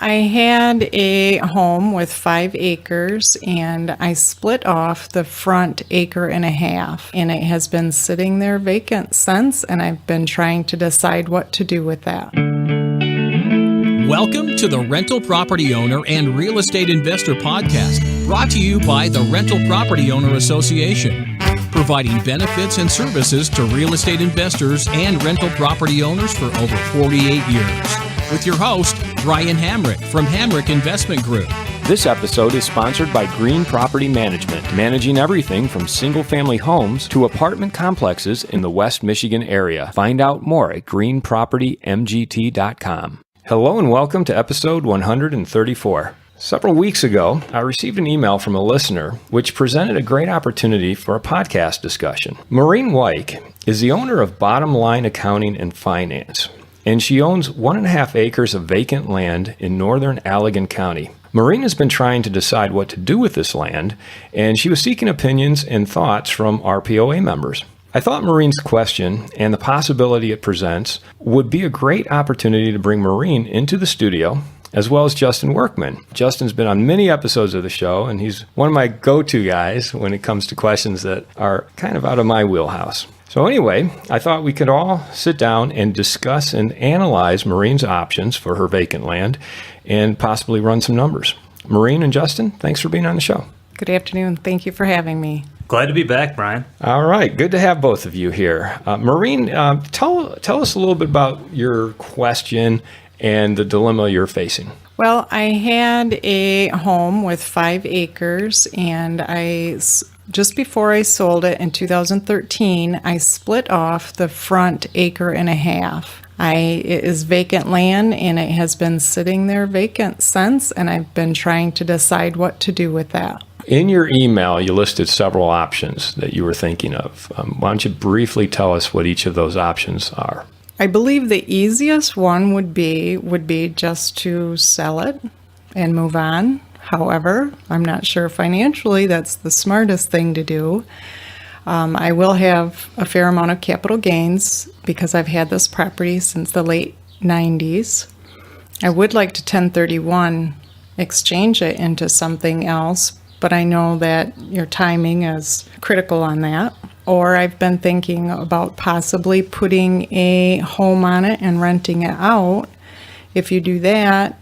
I had a home with 5 acres and I split off the front 1.5 acres, and it has been sitting there vacant since, and I've been trying to decide what to do with that. Welcome to the Rental Property Owner and Real Estate Investor Podcast, brought to you by the Rental Property Owner Association, providing benefits and services to real estate investors and rental property owners for over 48 years. With your host, Brian Hamrick from Hamrick Investment Group. This episode is sponsored by Green Property Management, managing everything from single-family homes to apartment complexes in the West Michigan area. Find out more at greenpropertymgt.com. Hello and welcome to episode 134. Several weeks ago, I received an email from a listener which presented a great opportunity for a podcast discussion. Maureen Weick is the owner of Bottom Line Accounting and Finance, and she owns 1.5 acres of vacant land in northern Allegan County. Maureen has been trying to decide what to do with this land, and she was seeking opinions and thoughts from RPOA members. I thought Maureen's question and the possibility it presents would be a great opportunity to bring Maureen into the studio, as well as Justin Workman. Justin's been on many episodes of the show, and he's one of my go-to guys when it comes to questions that are kind of out of my wheelhouse. So anyway, I thought we could all sit down and discuss and analyze Maureen's options for her vacant land and possibly run some numbers. Maureen and Justin, thanks for being on the show. Good afternoon. Thank you for having me. Glad to be back, Brian. All right. Good to have both of you here. Maureen, tell us a little bit about your question and the dilemma you're facing. Well, I had a home with 5 acres, and just before I sold it in 2013, I split off the front 1.5 acres. It is vacant land, and it has been sitting there vacant since, and I've been trying to decide what to do with that. In your email, you listed several options that you were thinking of. Why don't you briefly tell us what each of those options are? I believe the easiest one would be just to sell it and move on. However, I'm not sure financially that's the smartest thing to do. I will have a fair amount of capital gains because I've had this property since the late 90s. I would like to 1031 exchange it into something else, but I know that your timing is critical on that. Or I've been thinking about possibly putting a home on it and renting it out. If you do that,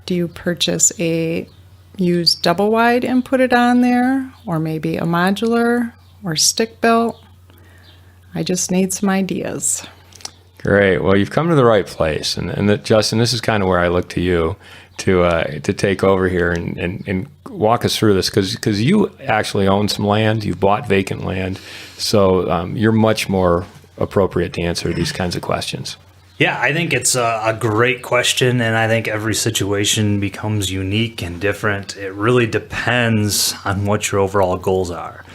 do you purchase a used double wide and put it on there? Or maybe a modular or stick built? I just need some ideas. Great. Well, you've come to the right place. And Justin, this is kind of where I look to you to take over here and walk us through this, because you actually own some land. You've bought vacant land. So you're much more appropriate to answer these kinds of questions. Yeah, I think it's a great question, and I think every situation becomes unique and different. It really depends on what your overall goals are.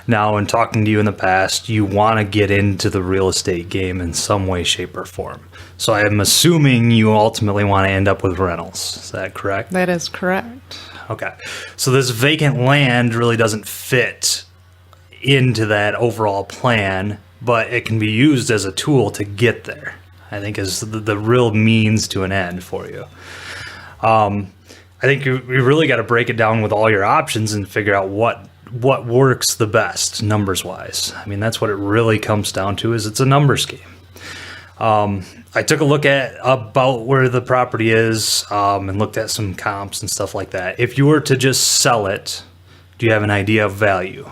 Now, in talking to you in the past, you want to get into the real estate game in some way, shape, or form. So I'm assuming you ultimately want to end up with rentals. Is that correct? That is correct. Okay. So this vacant land really doesn't fit into that overall plan, but it can be used as a tool to get there, I think, is the real means to an end for you. I think you really got to break it down with all your options and figure out what works the best numbers wise. I mean, that's what it really comes down to, is it's a numbers game. I took a look at about where the property is and looked at some comps and stuff like that. If you were to just sell it, do you have an idea of value?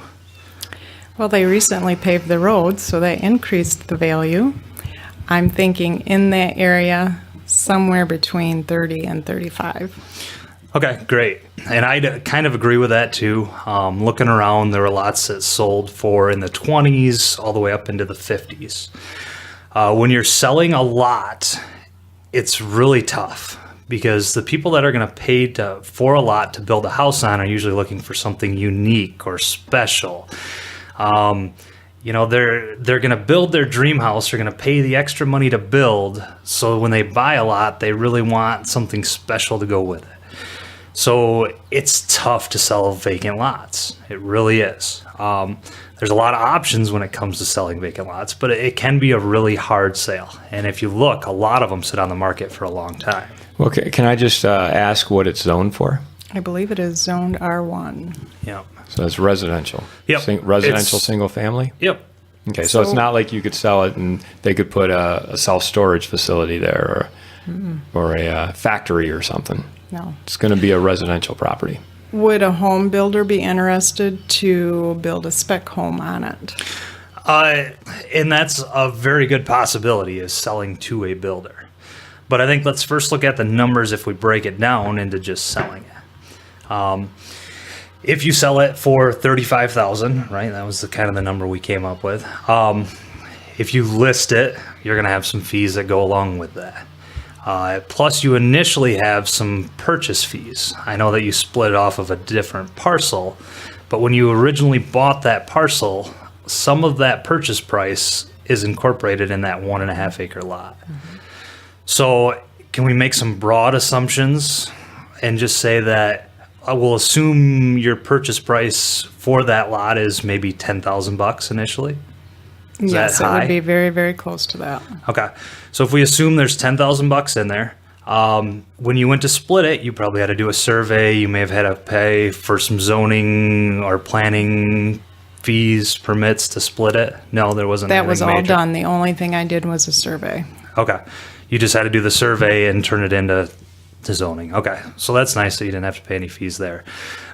Well, they recently paved the road, so that increased the value. I'm thinking in that area, somewhere between 30 and 35. Okay, great. And I kind of agree with that too. Looking around, there were lots that sold for in the 20s all the way up into the 50s. When you're selling a lot, it's really tough because the people that are going to pay for a lot to build a house on are usually looking for something unique or special. They're going to build their dream house. They're going to pay the extra money to build. So when they buy a lot, they really want something special to go with it. So it's tough to sell vacant lots. It really is. There's a lot of options when it comes to selling vacant lots, but it can be a really hard sale. And if you look, a lot of them sit on the market for a long time. Well, can I just ask what it's zoned for? I believe it is zoned R1. Yep. So it's residential. Yep. Residential It's- single family? Yep. Okay, so it's not like you could sell it and they could put a self-storage facility there or a factory or something. No. It's going to be a residential property. Would a home builder be interested to build a spec home on it? And that's a very good possibility, is selling to a builder. But I think let's first look at the numbers if we break it down into just selling it. If you sell it for $35,000, right? That was the number we came up with. If you list it, you're going to have some fees that go along with that. Plus, you initially have some purchase fees. I know that you split it off of a different parcel, but when you originally bought that parcel, some of that purchase price is incorporated in that 1.5 acre lot. Mm-hmm. So, can we make some broad assumptions and just say that I will assume your purchase price for that lot is maybe $10,000 initially? Is Yes, that it high? would be very, very close to that. Okay. So if we assume there's $10,000 in there, when you went to split it, you probably had to do a survey. You may have had to pay for some zoning or planning fees, permits to split it. No, there wasn't. That was anything all major. done. The only thing I did was a survey. Okay. You just had to do the survey and turn it into zoning. Okay. So that's nice that you didn't have to pay any fees there.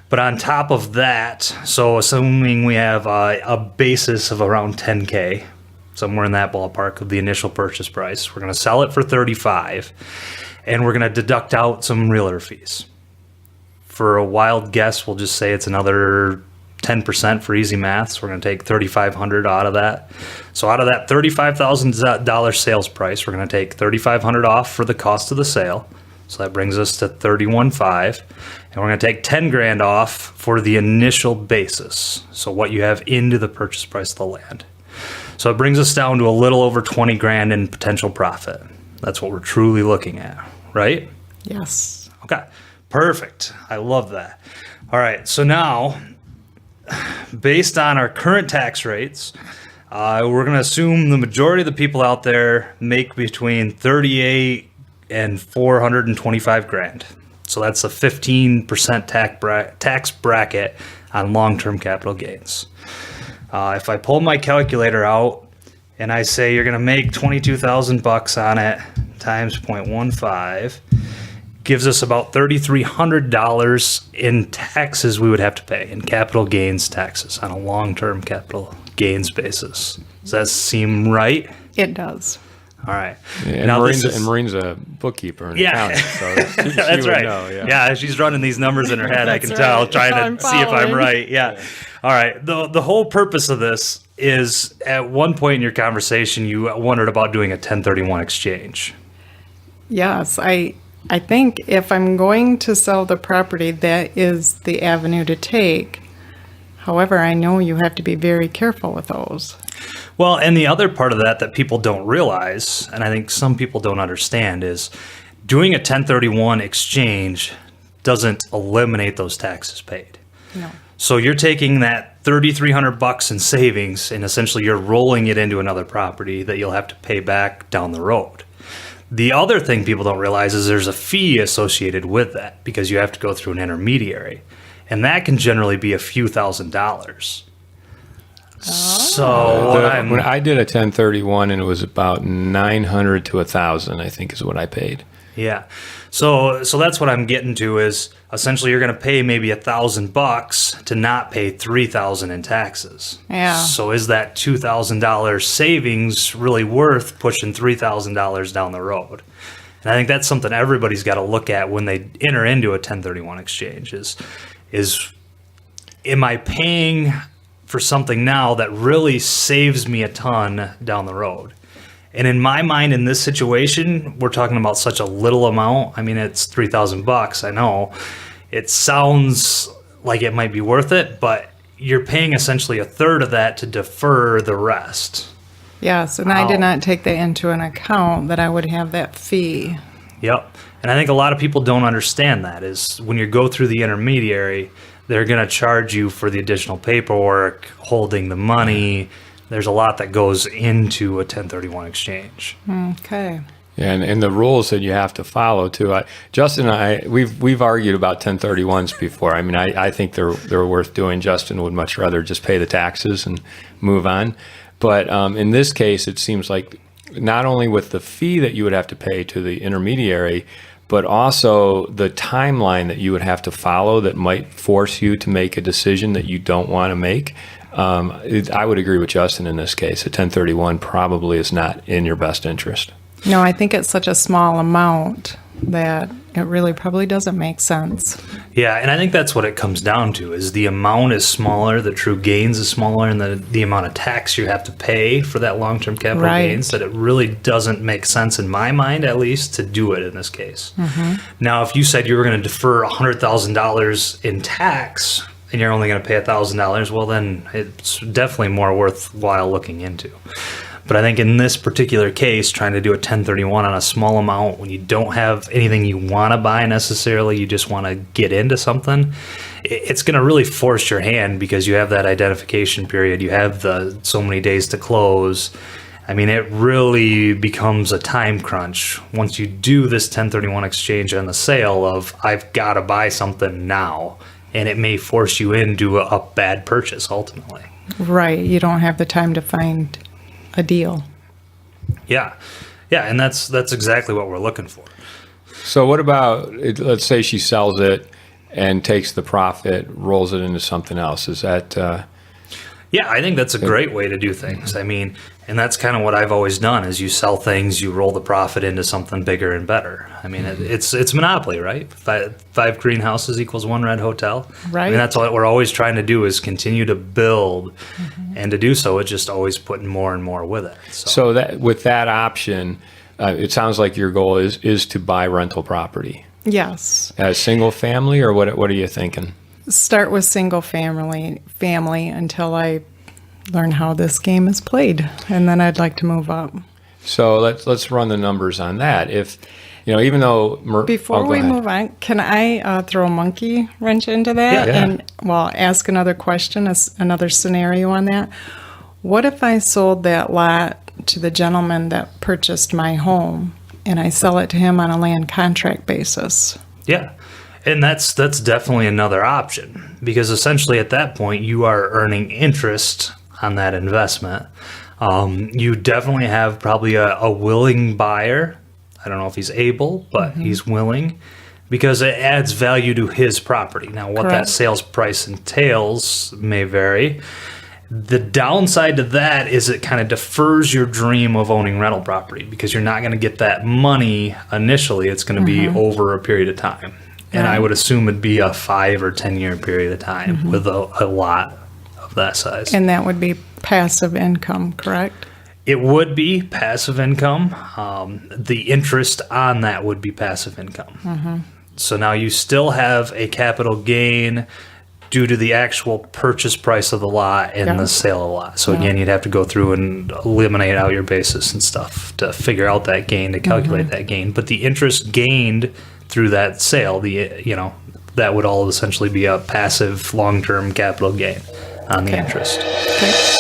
But on top of that, so assuming we have a basis of around $10K, somewhere in that ballpark of the initial purchase price, we're going to sell it for $35,000, and we're going to deduct out some realtor fees. For a wild guess, we'll just say it's another 10% for easy maths. We're going to take $3,500 out of that. So out of that $35,000 sales price, we're going to take $3,500 off for the cost of the sale. So that brings us to $31,500, and we're going to take $10,000 off for the initial basis. So what you have into the purchase price of the land. So it brings us down to a little over $20,000 in potential profit. That's what we're truly looking at, right? Yes. Okay, perfect. I love that. All right, so now, based on our current tax rates, we're going to assume the majority of the people out there make between $38,000 and $425,000. So that's a 15% tax bracket on long-term capital gains. If I pull my calculator out and I say you're going to make $22,000 on it times 0.15, gives us about $3,300 in taxes we would have to pay in capital gains taxes on a long-term capital gains basis. Does that seem right? It does. All right. And Now Marine's a bookkeeper and Yeah. accountant, so she That's would right. know, yeah, she's running these numbers in her head. I can That's tell, right. trying to I'm see if I'm following. right. Yeah. All right. The whole purpose of this is, at one point in your conversation, you wondered about doing a 1031 exchange. Yes, I think if I'm going to sell the property, that is the avenue to take. However, I know you have to be very careful with those. Well, and the other part of that people don't realize, and I think some people don't understand, is doing a 1031 exchange doesn't eliminate those taxes paid. No. So you're taking that $3,300 in savings and essentially you're rolling it into another property that you'll have to pay back down the road. The other thing people don't realize is there's a fee associated with that because you have to go through an intermediary. And that can generally be a few $1,000s. So when I did a 1031, and it was about $900 to $1,000, I think is what I paid. Yeah. So that's what I'm getting to is essentially you're going to pay maybe $1,000 to not pay $3,000 in taxes. Yeah. So is that $2,000 savings really worth pushing $3,000 down the road? And I think that's something everybody's got to look at when they enter into a 1031 exchange is am I paying for something now that really saves me a ton down the road? And in my mind, in this situation, we're talking about such a little amount. I mean, it's $3,000. I know it sounds like it might be worth it, but you're paying essentially a third of that to defer the rest. Yes, and I did not take that into an account that I would have that fee. Yep. And I think a lot of people don't understand that is when you go through the intermediary, they're going to charge you for the additional paperwork, holding the money. There's a lot that goes into a 1031 exchange. Okay. And the rules that you have to follow too. Justin and I, we've argued about 1031s before. I mean, I think they're worth doing. Justin would much rather just pay the taxes and move on. But in this case, it seems like not only with the fee that you would have to pay to the intermediary, but also the timeline that you would have to follow that might force you to make a decision that you don't want to make. I would agree with Justin in this case. A 1031 probably is not in your best interest. No, I think it's such a small amount that it really probably doesn't make sense. Yeah, and I think that's what it comes down to, is the amount is smaller, the true gains is smaller, and the amount of tax you have to pay for that long-term capital gains, that it really doesn't make sense, in my mind at least, to do it in this case. Now, if you said you were going to defer $100,000 in tax and you're only going to pay $1,000, well, then it's definitely more worthwhile looking into. But I think in this particular case, trying to do a 1031 on a small amount when you don't have anything you want to buy necessarily, you just want to get into something, it's going to really force your hand because you have that identification period. You have the so many days to close. I mean, it really becomes a time crunch once you do this 1031 exchange on the sale of, I've got to buy something now. And it may force you into a bad purchase ultimately. Right. You don't have the time to find a deal. Yeah, and that's exactly what we're looking for. So what about, let's say she sells it and takes the profit, rolls it into something else. Is that... Yeah, I think that's a great way to do things. I mean, and that's kind of what I've always done, is you sell things, you roll the profit into something bigger and better. I mean, it's monopoly, right? Five greenhouses equals one red hotel. Right. I mean, that's what we're always trying to do, is continue to build, and to do so, it's just always putting more and more with it. So that with that option, it sounds like your goal is to buy rental property. Yes. As single family, or what are you thinking? Start with single family until I learn how this game is played, and then I'd like to move up. So let's run the numbers on that. If even though before we move on, can I throw a monkey wrench into that? Yeah. And ask another question, another scenario on that. What if I sold that lot to the gentleman that purchased my home, and I sell it to him on a land contract basis? Yeah. And that's definitely another option, because essentially at that point you are earning interest on that investment. You definitely have probably a willing buyer. I don't know if he's able, but he's willing, because it adds value to his property. Now, what that sales price entails may vary. The downside to that is it kind of defers your dream of owning rental property, because you're not going to get that money initially. It's going to be over a period of time. And I would assume it'd be a 5 or 10 year period of time with a lot of that size. And that would be passive income, correct? It would be passive income. The interest on that would be passive income. So now you still have a capital gain due to the actual purchase price of the lot and the sale of the lot. So again, you'd have to go through and eliminate out your basis and stuff to figure out that gain, to calculate that gain. But the interest gained through that sale, that would all essentially be a passive long-term capital gain on the interest. Okay.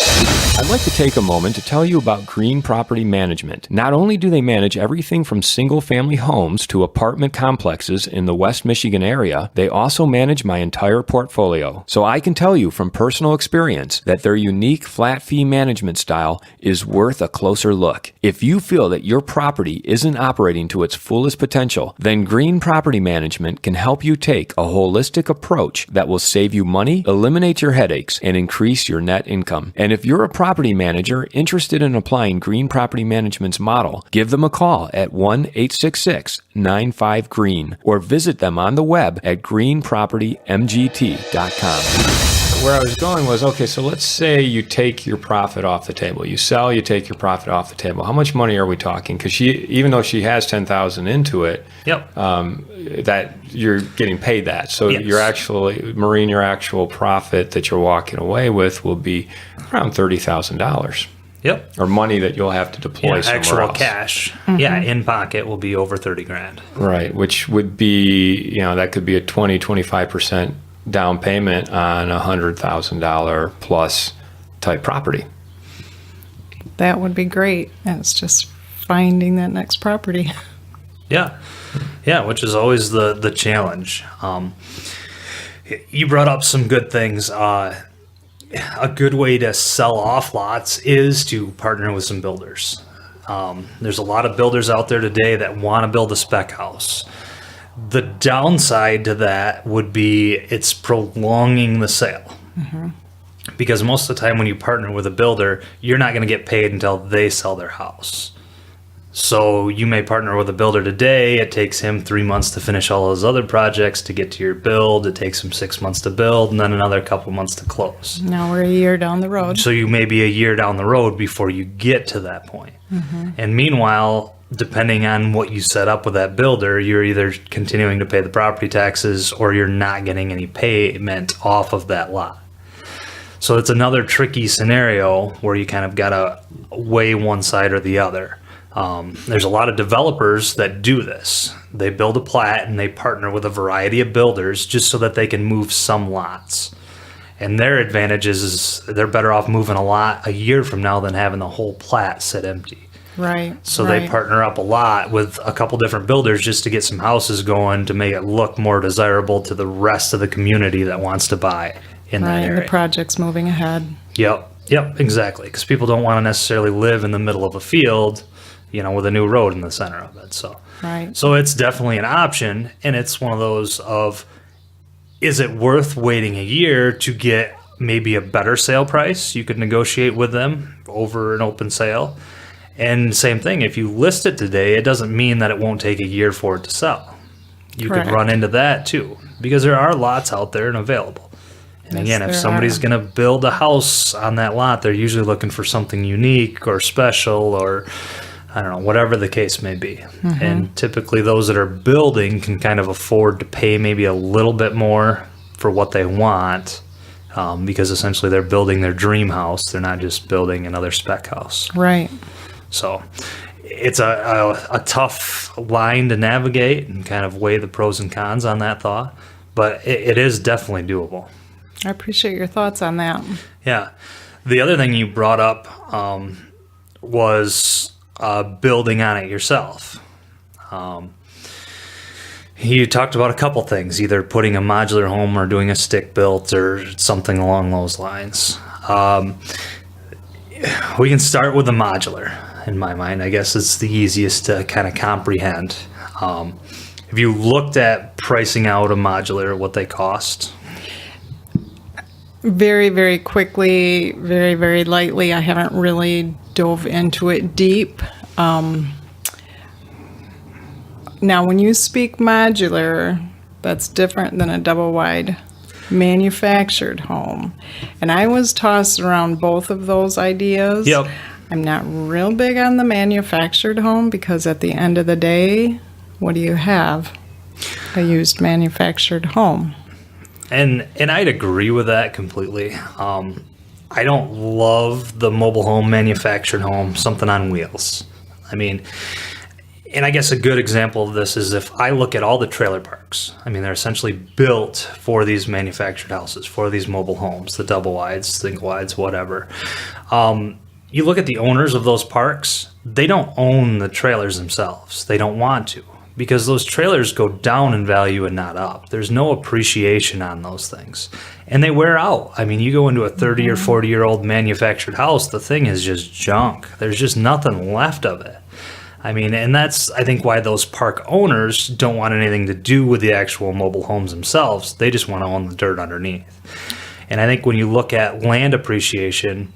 I'd like to take a moment to tell you about Green Property Management. Not only do they manage everything from single-family homes to apartment complexes in the West Michigan area, they also manage my entire portfolio. So I can tell you from personal experience that their unique flat fee management style is worth a closer look. If you feel that your property isn't operating to its fullest potential, then Green Property Management can help you take a holistic approach that will save you money, eliminate your headaches, and increase your net income. And if you're a property manager interested in applying Green Property Management's model, give them a call at 1-866-95-GREEN or visit them on the web at greenpropertymgt.com. Where I was going was, okay, so let's say you take your profit off the table. You sell, you take your profit off the table. How much money are we talking? Because even though she has $10,000 into it, that you're getting paid that. So you're actually, Maureen, your actual profit that you're walking away with will be around $30,000. Yep. Or money that you'll have to deploy somewhere actual else. Cash. Yeah, in pocket will be over $30,000. Right, which would be, that could be a 25% down payment on a $100,000 plus type property. That would be great. And it's just finding that next property. Yeah. Yeah, which is always the challenge. You brought up some good things. A good way to sell off lots is to partner with some builders. There's a lot of builders out there today that want to build a spec house. The downside to that would be it's prolonging the sale. Because most of the time when you partner with a builder, you're not going to get paid until they sell their house. So you may partner with a builder today. It takes him 3 months to finish all those other projects to get to your build. It takes him 6 months to build and then another couple months to close. Now we're a year down the road. So you may be a year down the road before you get to that point. And meanwhile, depending on what you set up with that builder, you're either continuing to pay the property taxes or you're not getting any payment off of that lot. So it's another tricky scenario where you kind of got to weigh one side or the other. There's a lot of developers that do this. They build a plat and they partner with a variety of builders just so that they can move some lots. And their advantage is they're better off moving a lot a year from now than having the whole plat sit empty. Right. So they partner up a lot with a couple different builders just to get some houses going to make it look more desirable to the rest of the community that wants to buy in that area. The project's moving ahead. Yep, exactly. Because people don't want to necessarily live in the middle of a field, with a new road in the center of it. So it's definitely an option, and it's one of those of, is it worth waiting a year to get maybe a better sale price? You could negotiate with them over an open sale. And same thing, if you list it today, it doesn't mean that it won't take a year for it to sell. You could run into that too, because there are lots out there and available. And again, if somebody's going to build a house on that lot, they're usually looking for something unique or special or, I don't know, whatever the case may be. And typically those that are building can kind of afford to pay maybe a little bit more for what they want, because essentially they're building their dream house. They're not just building another spec house. Right. So it's a tough line to navigate and kind of weigh the pros and cons on that thought, but it is definitely doable. I appreciate your thoughts on that. Yeah. The other thing you brought up was building on it yourself. You talked about a couple things, either putting a modular home or doing a stick built or something along those lines. We can start with the modular. In my mind, I guess it's the easiest to kind of comprehend. Have you looked at pricing out a modular, what they cost? Very, very quickly, very, very lightly. I haven't really dove into it deep. Now, when you speak modular, that's different than a double-wide manufactured home. And I was tossed around both of those ideas. Yep. I'm not real big on the manufactured home because at the end of the day, what do you have? A used manufactured home. And I'd agree with that completely. I don't love the mobile home, manufactured home, something on wheels. I mean, and I guess a good example of this is if I look at all the trailer parks. I mean, they're essentially built for these manufactured houses, for these mobile homes, the double wides, single wides, whatever. You look at the owners of those parks, they don't own the trailers themselves. They don't want to, because those trailers go down in value and not up. There's no appreciation on those things. And they wear out. I mean, you go into a 30 or 40-year-old manufactured house, the thing is just junk. There's just nothing left of it. I mean, and that's, I think, why those park owners don't want anything to do with the actual mobile homes themselves. They just want to own the dirt underneath. And I think when you look at land appreciation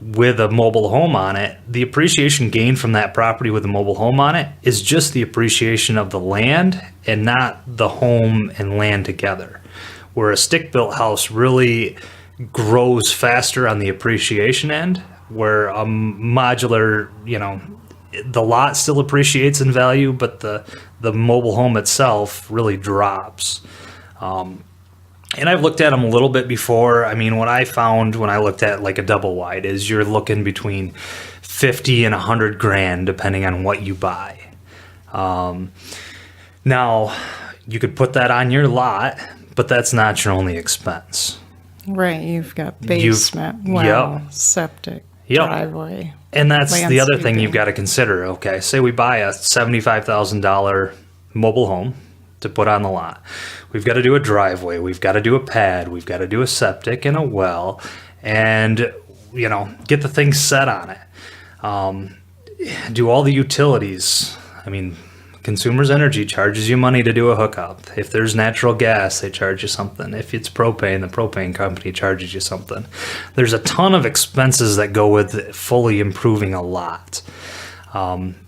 with a mobile home on it, the appreciation gained from that property with a mobile home on it is just the appreciation of the land and not the home and land together. Where a stick-built house really grows faster on the appreciation end, where a modular, the lot still appreciates in value, but the mobile home itself really drops. And I've looked at them a little bit before. I mean, what I found when I looked at like a double wide is you're looking between 50 and 100 grand, depending on what you buy. Now, you could put that on your lot, but that's not your only expense. Right, you've got basement, septic. Yep. driveway. And that's the other thing landscaping. you've got to consider. Okay, say we buy a $75,000 mobile home to put on the lot. We've got to do a driveway. We've got to do a pad. We've got to do a septic and a well, and get the thing set on it. Do all the utilities. I mean, Consumers Energy charges you money to do a hookup. If there's natural gas, they charge you something. If it's propane, the propane company charges you something. There's a ton of expenses that go with fully improving a lot.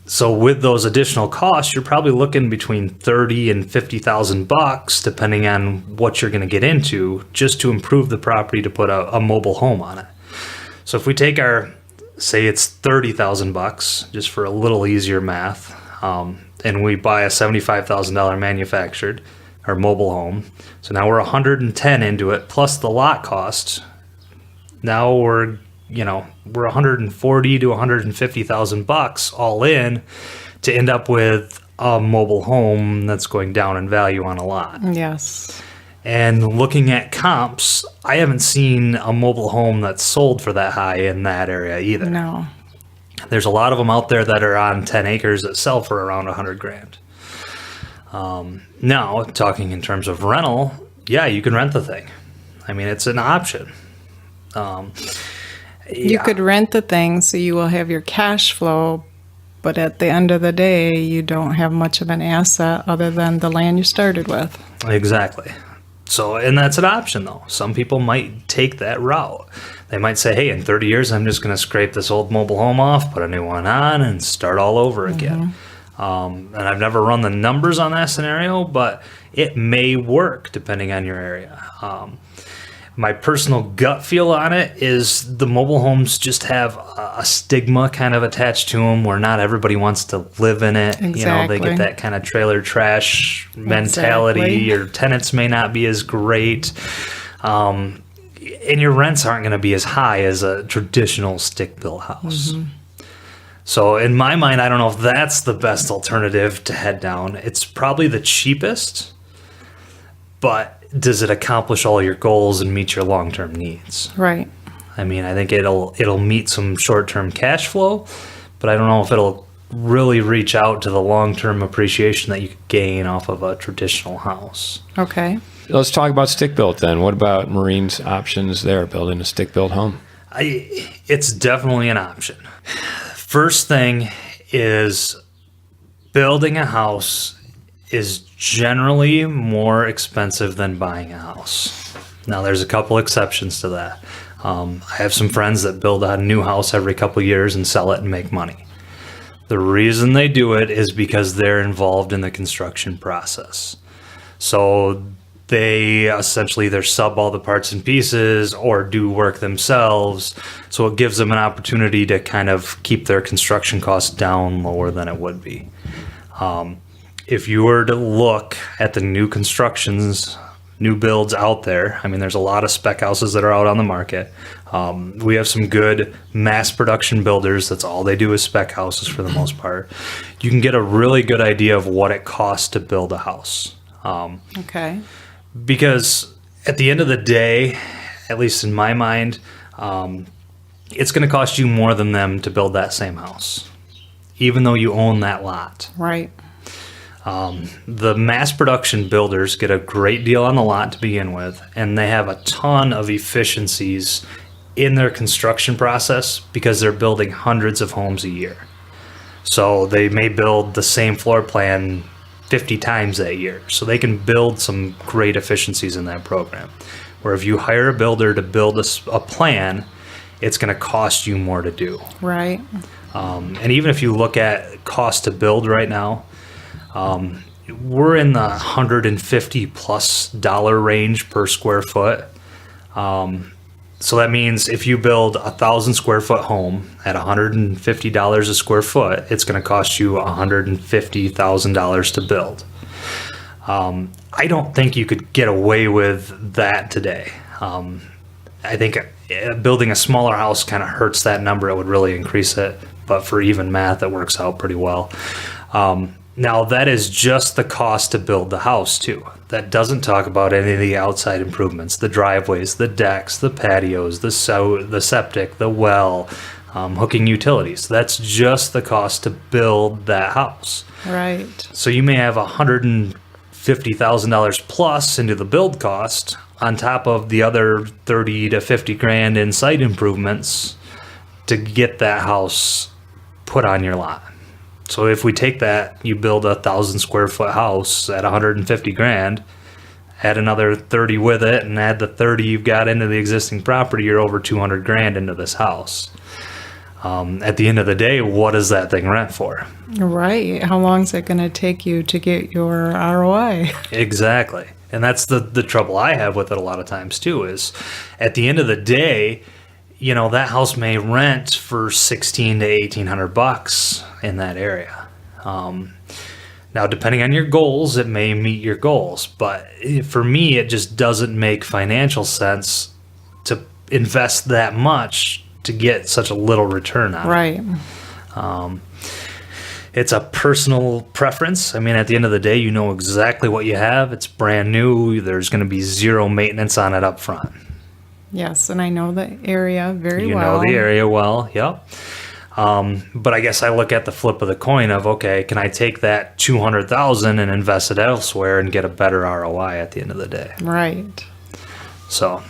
So with those additional costs, you're probably looking between $30,000 and $50,000, depending on what you're going to get into, just to improve the property to put a mobile home on it. So if we take say it's $30,000, just for a little easier math, and we buy a $75,000 manufactured or mobile home. So now we're $110,000 into it plus the lot cost. Now we're $140,000 to $150,000 all in to end up with a mobile home that's going down in value on a lot. Yes. And looking at comps, I haven't seen a mobile home that's sold for that high in that area either. No. There's a lot of them out there that are on 10 acres that sell for around $100,000. Now, talking in terms of rental, yeah, you can rent the thing. I mean, it's an option. You could rent the thing so you will have your cash flow, but at the end of the day, you don't have much of an asset other than the land you started with. Exactly. So, and that's an option though. Some people might take that route. They might say, hey, in 30 years, I'm just going to scrape this old mobile home off, put a new one on, and start all over again. And I've never run the numbers on that scenario, but it may work depending on your area. My personal gut feel on it is the mobile homes just have a stigma kind of attached to them where not everybody wants to live in it. Exactly. They get that kind of trailer trash mentality. Exactly. Your tenants may not be as great. And your rents aren't going to be as high as a traditional stick-built house. So in my mind, I don't know if that's the best alternative to head down. It's probably the cheapest, but does it accomplish all your goals and meet your long-term needs? Right. I mean, I think it'll meet some short-term cash flow, but I don't know if it'll really reach out to the long-term appreciation that you could gain off of a traditional house. Okay. Let's talk about stick-built then. What about Maureen's options there, building a stick-built home? It's definitely an option. First thing is building a house is generally more expensive than buying a house. Now, there's a couple exceptions to that. I have some friends that build a new house every couple of years and sell it and make money. The reason they do it is because they're involved in the construction process. So they essentially either sub all the parts and pieces or do work themselves. So it gives them an opportunity to kind of keep their construction costs down lower than it would be. If you were to look at the new constructions, new builds out there, I mean, there's a lot of spec houses that are out on the market. We have some good mass production builders. That's all they do is spec houses for the most part. You can get a really good idea of what it costs to build a house. Okay. Because at the end of the day, at least in my mind, it's going to cost you more than them to build that same house, even though you own that lot. Right. The mass production builders get a great deal on the lot to begin with, and they have a ton of efficiencies in their construction process because they're building hundreds of homes a year. So they may build the same floor plan 50 times that year. So they can build some great efficiencies in that program. Where if you hire a builder to build a plan, it's going to cost you more to do. Right. And even if you look at cost to build right now, we're in the $150+ range per square foot. So that means if you build 1,000 square foot home at $150 a square foot, it's going to cost you $150,000 to build. I don't think you could get away with that today. I think building a smaller house kind of hurts that number. It would really increase it, but for even math, it works out pretty well. Now, that is just the cost to build the house, too. That doesn't talk about any of the outside improvements, the driveways, the decks, the patios, the septic, the well, hooking utilities. That's just the cost to build that house. Right. So you may have $150,000 plus into the build cost on top of the other 30 to 50 grand in site improvements to get that house put on your lot. So if we take that, you build a 1,000 square foot house at 150 grand, add another 30 with it, and add the 30 you've got into the existing property, you're over 200 grand into this house. At the end of the day, what does that thing rent for? Right. How long is it going to take you to get your ROI? Exactly. And that's the trouble I have with it a lot of times too, is at the end of the day, you know, that house may rent for $1,600 to $1,800 in that area. Now, depending on your goals, it may meet your goals, but for me, it just doesn't make financial sense to invest that much to get such a little return on it. Right. It's a personal preference. I mean, at the end of the day, you know exactly what you have. It's brand new. There's going to be zero maintenance on it up front. Yes, and I know the area very well. You know the area well, yep. But I guess I look at the flip of the coin of, okay, can I take that $200,000 and invest it elsewhere and get a better ROI at the end of the day? Right. So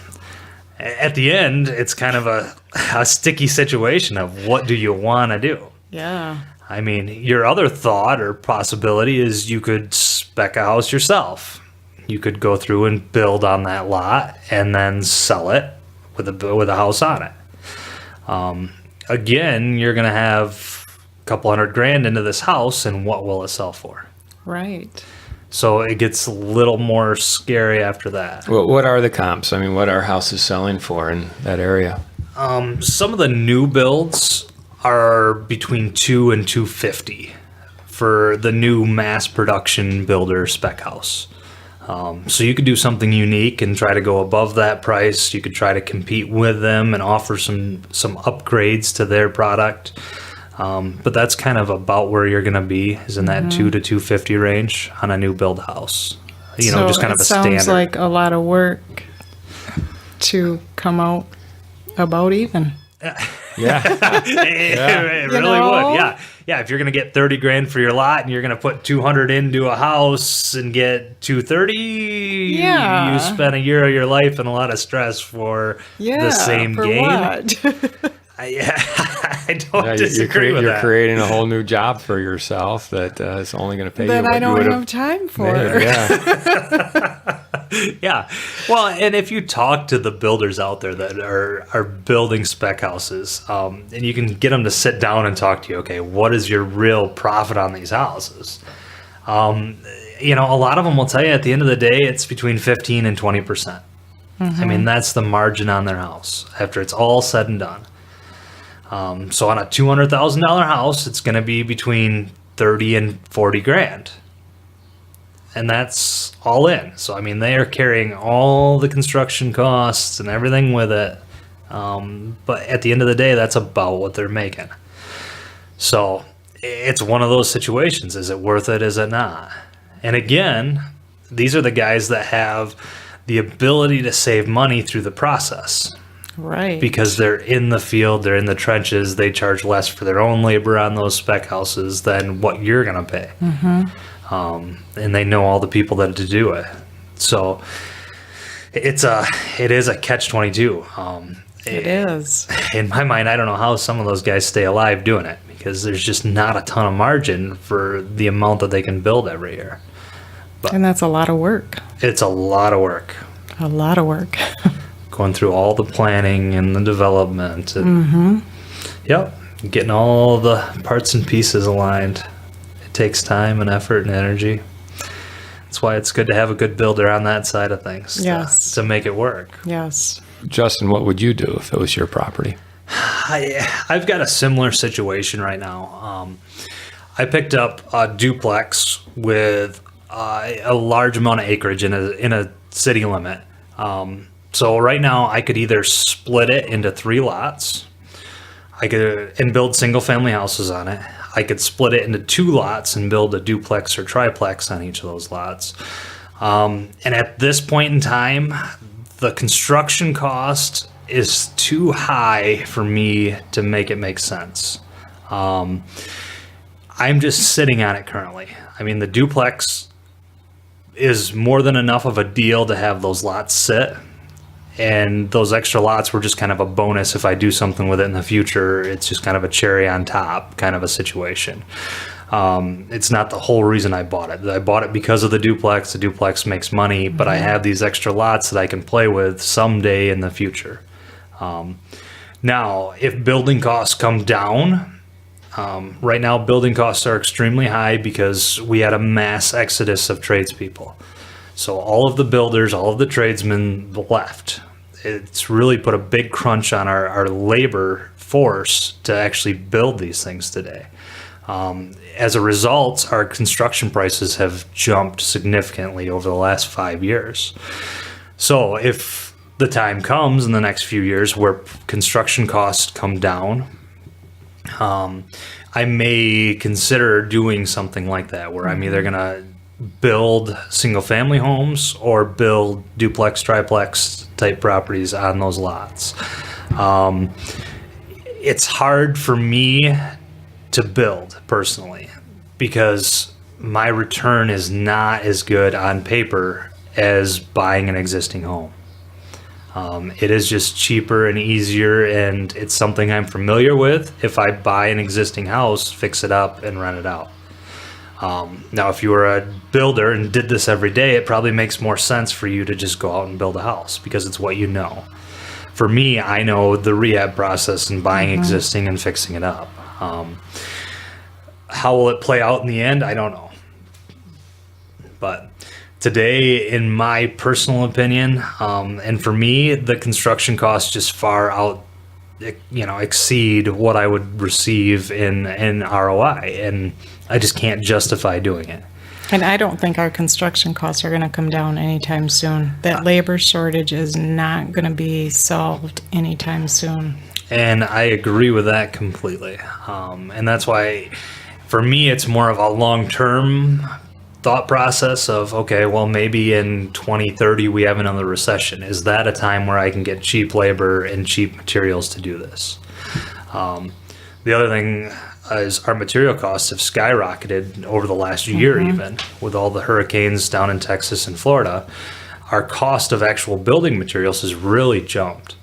at the end, it's kind of a sticky situation of what do you want to do? Yeah. I mean, your other thought or possibility is you could spec a house yourself. You could go through and build on that lot and then sell it with a house on it. Again, you're going to have a couple $100 grand into this house, and what will it sell for? Right. So it gets a little more scary after that. Well, what are the comps? I mean, what are houses selling for in that area? Some of the new builds are between $200,000 and $250,000 for the new mass production builder spec house. So you could do something unique and try to go above that price. You could try to compete with them and offer some upgrades to their product. But that's kind of about where you're going to be, is in that $200,000 to $250,000 range on a new build house. You know, just kind of a standard. It sounds like a lot of work to come out about even. Yeah. It really know? would. Yeah. Yeah. If you're going to get 30 grand for your lot and you're going to put 200 into a house and get 230, Yeah. you spent a year of your life and a lot of stress for the same for gain. What? I don't Yeah, disagree with you're that. creating a whole new job for yourself that is only going to pay you that what I you don't would have have time for. made. Yeah. Yeah. Well, and if you talk to the builders out there that are building spec houses, and you can get them to sit down and talk to you, okay, what is your real profit on these houses? You know, a lot of them will tell you at the end of the day, it's between 15 and 20%. I mean, that's the margin on their house after it's all said and done. So on a $200,000 house, it's going to be between 30 and 40 grand. And that's all in. So, I mean, they are carrying all the construction costs and everything with it. But at the end of the day, that's about what they're making. So it's one of those situations. Is it worth it? Is it not? And again, these are the guys that have the ability to save money through the process. Right. Because they're in the field, they're in the trenches, they charge less for their own labor on those spec houses than what you're going to pay. And they know all the people that to do it. So it is a catch-22. It is. In my mind, I don't know how some of those guys stay alive doing it, because there's just not a ton of margin for the amount that they can build every year. And that's a lot of work. It's a lot of work. A lot of work. Going through all the planning and the development. And, Yep. Getting all the parts and pieces aligned. It takes time and effort and energy. That's why it's good to have a good builder on that side of things. Yes. To make it work. Yes. Justin, what would you do if it was your property? I've got a similar situation right now. I picked up a duplex with a large amount of acreage in a city limit. So right now I could either split it into 3 lots. I could and build single family houses on it. I could split it into 2 lots and build a duplex or triplex on each of those lots. And at this point in time, the construction cost is too high for me to make it make sense. I'm just sitting on it currently. I mean, the duplex is more than enough of a deal to have those lots sit. And those extra lots were just kind of a bonus if I do something with it in the future. It's just kind of a cherry on top kind of a situation. It's not the whole reason I bought it. I bought it because of the duplex. The duplex makes money, but I have these extra lots that I can play with someday in the future. Now, if building costs come down, right now building costs are extremely high because we had a mass exodus of tradespeople. So all of the builders, all of the tradesmen left. It's really put a big crunch on our labor force to actually build these things today. As a result, our construction prices have jumped significantly over the last 5 years. So if the time comes in the next few years where construction costs come down, I may consider doing something like that where I'm either going to build single family homes or build duplex, triplex type properties on those lots. It's hard for me to build personally because my return is not as good on paper as buying an existing home. It is just cheaper and easier, and it's something I'm familiar with. If I buy an existing house, fix it up, and rent it out. Now, if you were a builder and did this every day, it probably makes more sense for you to just go out and build a house because it's what you know. For me, I know the rehab process and buying existing and fixing it up. How will it play out in the end? I don't know. But today, in my personal opinion, and for me, the construction costs just far out, exceed what I would receive in ROI, and I just can't justify doing it. And I don't think our construction costs are going to come down anytime soon. That labor shortage is not going to be solved anytime soon. And I agree with that completely. And that's why, for me, it's more of a long-term thought process of, okay, well, maybe in 2030 we have another recession. Is that a time where I can get cheap labor and cheap materials to do this? The other thing is our material costs have skyrocketed over the last year, even with all the hurricanes down in Texas and Florida. Our cost of actual building materials has really jumped.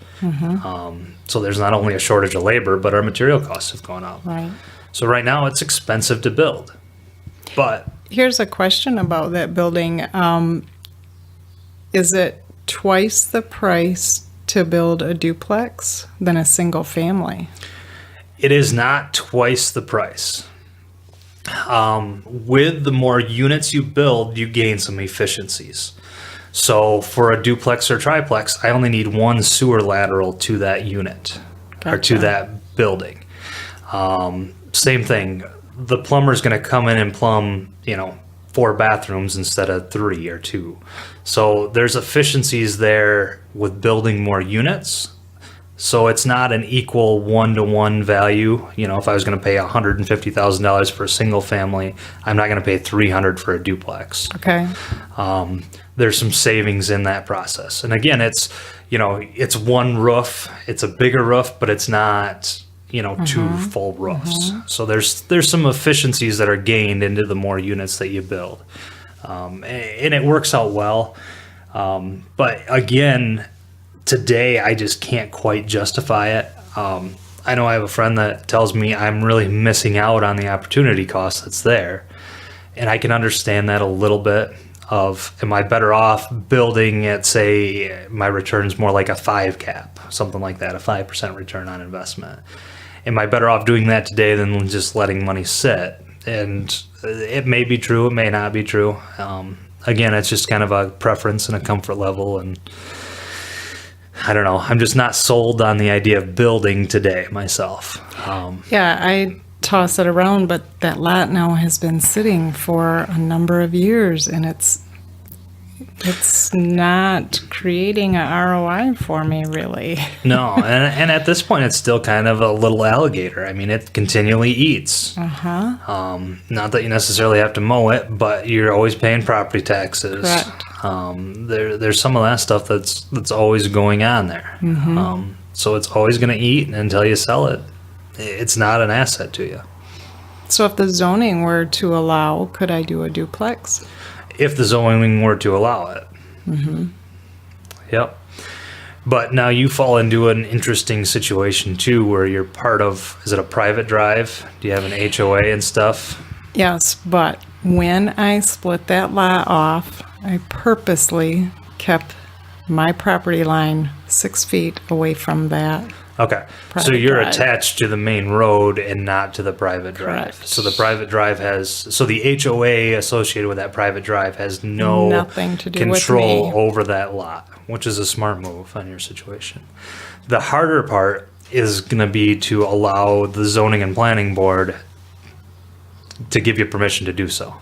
So there's not only a shortage of labor, but our material costs have gone up. Right. So right now it's expensive to build. But here's a question about that building. Is it twice the price to build a duplex than a single family? it is not twice the price. With the more units you build, you gain some efficiencies. So for a duplex or triplex, I only need one sewer lateral to that unit or to that building. Same thing. The plumber's going to come in and plumb, 4 bathrooms instead of 3 or 2. So there's efficiencies there with building more units. So it's not an equal 1-to-1 value. If I was going to pay $150,000 for a single family, I'm not going to pay $300 for a duplex. Okay. There's some savings in that process. And again, it's one roof. It's a bigger roof, but it's not, 2 full roofs. So there's some efficiencies that are gained into the more units that you build. And it works out well. But again, today I just can't quite justify it. I know I have a friend that tells me I'm really missing out on the opportunity cost that's there. And I can understand that a little bit of, am I better off building at, say, my return's more like a 5 cap, something like that, a 5% return on investment. Am I better off doing that today than just letting money sit? And it may be true, it may not be true. Again, it's just kind of a preference and a comfort level, and I don't know. I'm just not sold on the idea of building today myself. Yeah, I toss it around, but that lot now has been sitting for a number of years, and it's not creating a ROI for me, really. No, and at this point, it's still kind of a little alligator. I mean, it continually eats. Not that you necessarily have to mow it, but you're always paying property taxes. Correct. There's some of that stuff that's always going on there. So it's always going to eat until you sell it. It's not an asset to you. So if the zoning were to allow, could I do a duplex? If the zoning were to allow it. Yep. But now you fall into an interesting situation too, where you're part of, is it a private drive? Do you have an HOA and stuff? Yes, but when I split that lot off, I purposely kept my property line 6 feet away from that. Okay. So Private you're drive. attached to the main road and not to the private drive. Correct. So the private drive so the HOA associated with that private drive has no Nothing to do with control me. over that lot, which is a smart move on your situation. The harder part is going to be to allow the zoning and planning board to give you permission to do so.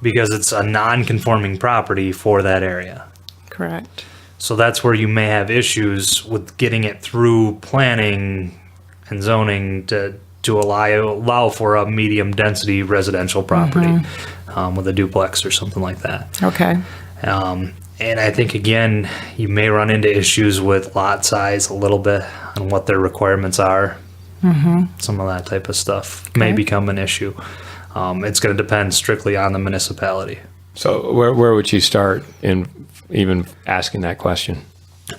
Because it's a non-conforming property for that area. Correct. So that's where you may have issues with getting it through planning and zoning to allow for a medium density residential property with a duplex or something like that. Okay. And I think, again, you may run into issues with lot size a little bit and what their requirements are. Some of that type of stuff may become an issue. It's going to depend strictly on the municipality. So where would you start in even asking that question?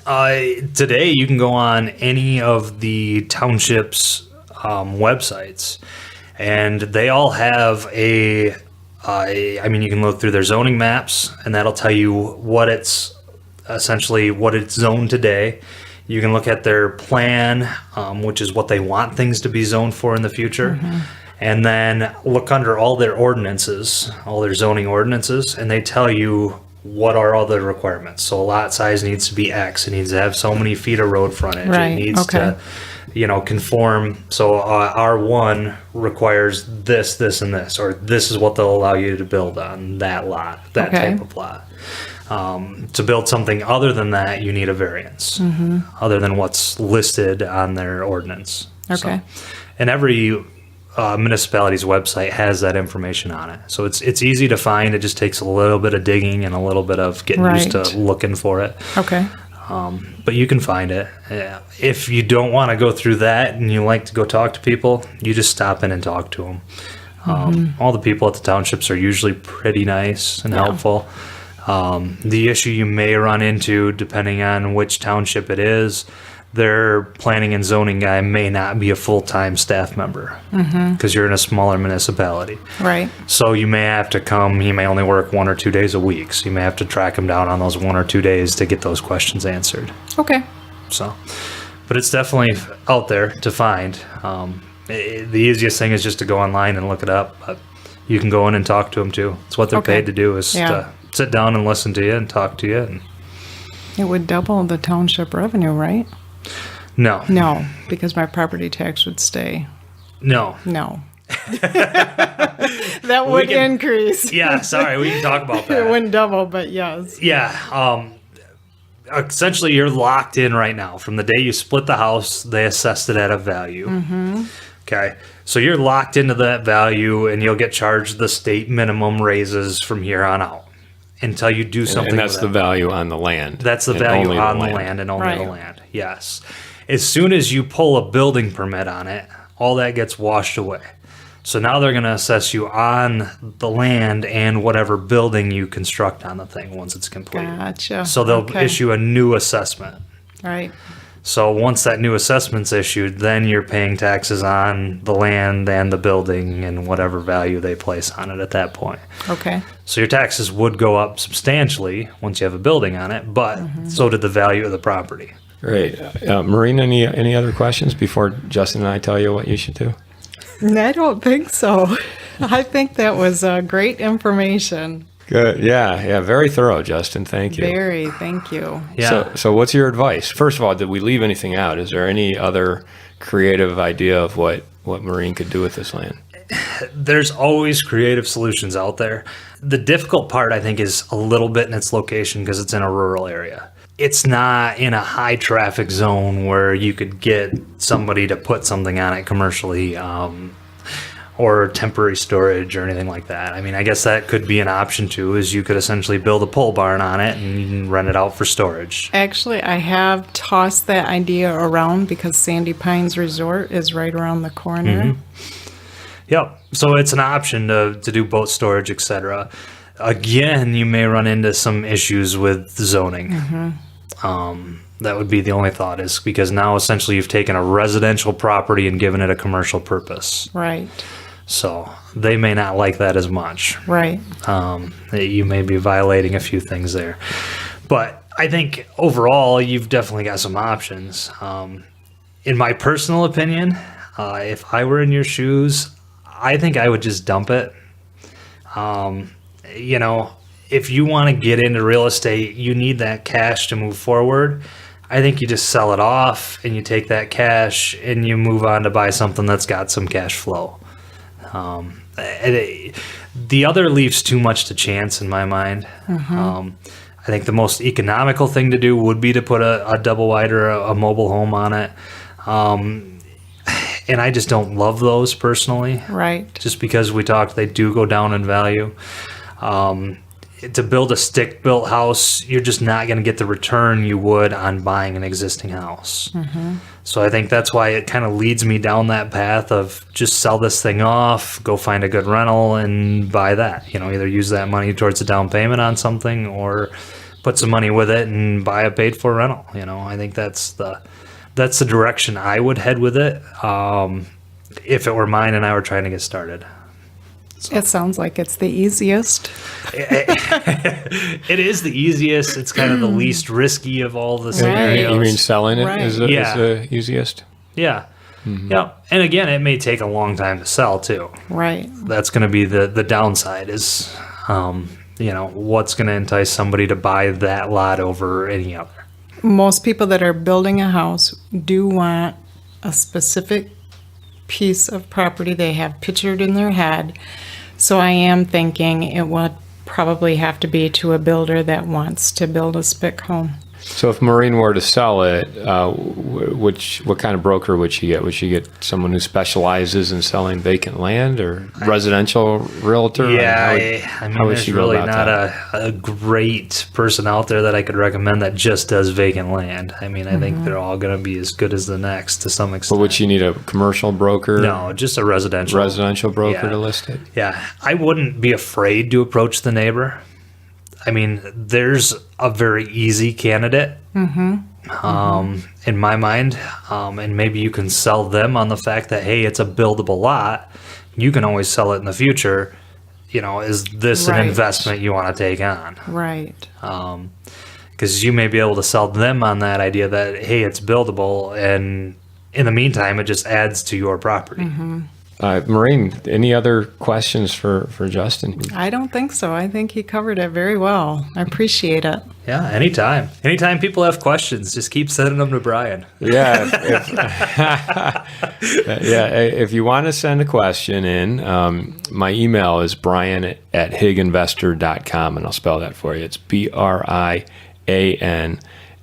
Today, you can go on any of the townships' websites, and they all have you can look through their zoning maps, and that'll tell you what it's zoned today. You can look at their plan, which is what they want things to be zoned for in the future. And then look under all their ordinances, all their zoning ordinances, and they tell you what are all the requirements. So a lot size needs to be X. It needs to have so many feet of road frontage. Right, It needs to, conform. So R1 requires this, this, and this, or this is what they'll allow you to build on that lot, that type of lot. To build something other than that, you need a variance, other than what's listed on their ordinance. Okay. And every municipality's website has that information on it. So it's easy to find. It just takes a little bit of digging and a little bit of getting used to looking for it. Okay. But you can find it. If you don't want to go through that and you like to go talk to people, you just stop in and talk to them. All the people at the townships are usually pretty nice and helpful. The issue you may run into, depending on which township it is, their planning and zoning guy may not be a full-time staff member because you're in a smaller municipality. Right. So you may have to come, he may only work 1 or 2 days a week, so you may have to track him down on those 1 or 2 days to get those questions answered. Okay. So, but it's definitely out there to find. The easiest thing is just to go online and look it up, but you can go in and talk to them too. It's what they're paid to do, is to sit down and listen to you and talk to you. And It would double the township revenue, right? no. No, because my property tax would stay. No. No. That would increase. Yeah, sorry, we can talk about It that. wouldn't double, but yes. Yeah. Essentially, you're locked in right now. From the day you split the house, they assessed it at a value. Okay. So you're locked into that value, and you'll get charged the state minimum raises from here on out until you do something And that's with the it. value on the land. That's the and value only on the land and only the Right. land. Yes. As soon as you pull a building permit on it, all that gets washed away. So now they're going to assess you on the land and whatever building you construct on the thing once it's complete. Gotcha. So they'll Okay. issue a new assessment. Right. So once that new assessment's issued, then you're paying taxes on the land and the building and whatever value they place on it at that point. Okay. So your taxes would go up substantially once you have a building on it, but so did the value of the property. Great. Maureen, any other questions before Justin and I tell you what you should do? I don't think so. I think that was great information. Good. Yeah. Very thorough, Justin. Thank you. Very. Thank you. Yeah. So what's your advice? First of all, did we leave anything out? Is there any other creative idea of what Maureen could do with this land? There's always creative solutions out there. The difficult part, I think, is a little bit in its location because it's in a rural area. It's not in a high traffic zone where you could get somebody to put something on it commercially. or temporary storage or anything like that. I mean, I guess that could be an option too, is you could essentially build a pole barn on it and you can rent it out for storage. Actually, I have tossed that idea around because Sandy Pines Resort is right around the corner. Yep. So it's an option to do boat storage, etc. Again, you may run into some issues with zoning. That would be the only thought, is because now essentially you've taken a residential property and given it a commercial purpose. Right. So they may not like that as much. Right. You may be violating a few things there. But I think overall, you've definitely got some options. In my personal opinion, if I were in your shoes, I think I would just dump it. You know, if you want to get into real estate, you need that cash to move forward. I think you just sell it off and you take that cash and you move on to buy something that's got some cash flow. The other leaves too much to chance in my mind. I think the most economical thing to do would be to put a double wide or a mobile home on it. And I just don't love those personally. Right. Just because we talked, they do go down in value. To build a stick-built house, you're just not going to get the return you would on buying an existing house. So I think that's why it kind of leads me down that path of just sell this thing off, go find a good rental, and buy that. You know, either use that money towards a down payment on something or put some money with it and buy a paid-for rental. You know, I think that's the direction I would head with it if it were mine and I were trying to get started. It sounds like it's the easiest. It is the easiest. It's kind of the least risky of all the scenarios. You mean selling it Right. is the easiest? Yeah. Yeah. And again, it may take a long time to sell too. Right. That's going to be the downside is, you know, what's going to entice somebody to buy that lot over any other. Most people that are building a house do want a specific piece of property they have pictured in their head. So I am thinking it would probably have to be to a builder that wants to build a spic home. So if Maureen were to sell it, what kind of broker would she get? Would she get someone who specializes in selling vacant land or residential realtor? Yeah, I mean, there's really not that? a great person out there that I could recommend that just does vacant land. I mean, I think they're all going to be as good as the next to some extent. But would she need a commercial broker? No, just a residential broker Yeah. to list it? Yeah, I wouldn't be afraid to approach the neighbor. I mean, there's a very easy candidate in my mind, and maybe you can sell them on the fact that, hey, it's a buildable lot. You can always sell it in the future. You know, is this an Right. investment you want to take on? Right. Because you may be able to sell them on that idea that, hey, it's buildable, and in the meantime, it just adds to your property. Maureen, any other questions for Justin? I don't think so. I think he covered it very well. I appreciate it. Yeah, anytime. Anytime people have questions, just keep sending them to Brian. Yeah. If you want to send a question in, my email is brian@higinvestor.com, and I'll spell that for you. It's BRIAN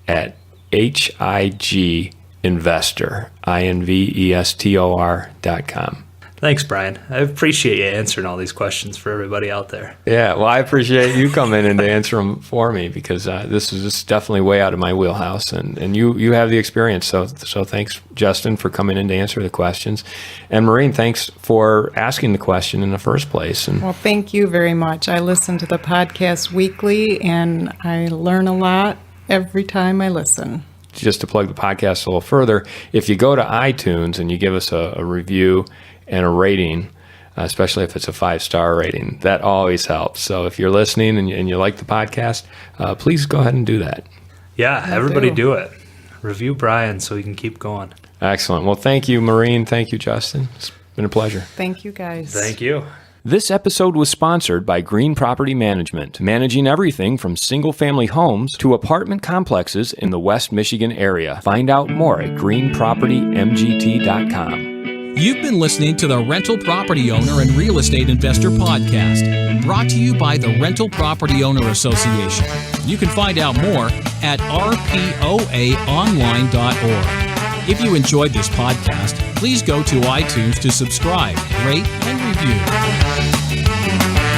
at HIG investor, INVESTOR.com. Thanks, Brian. I appreciate you answering all these questions for everybody out there. Yeah, well, I appreciate you coming in to answer them for me because this is definitely way out of my wheelhouse, and you have the experience. So thanks, Justin, for coming in to answer the questions, and Maureen, thanks for asking the question in the first place. And Well, thank you very much. I listen to the podcast weekly, and I learn a lot every time I listen. just to plug the podcast a little further, if you go to iTunes and you give us a review and a rating, especially if it's a 5-star rating, that always helps. So if you're listening and you like the podcast, please go ahead and do that. Yeah, everybody do it. Review Brian so he can keep going. Excellent. Well, thank you, Maureen. Thank you, Justin. It's been a pleasure. Thank you, guys. Thank you. This episode was sponsored by Green Property Management, managing everything from single-family homes to apartment complexes in the West Michigan area. Find out more at greenpropertymgt.com. You've been listening to the Rental Property Owner and Real Estate Investor Podcast, brought to you by the Rental Property Owner Association. You can find out more at rpoaonline.org. If you enjoyed this podcast, please go to iTunes to subscribe, rate, and review.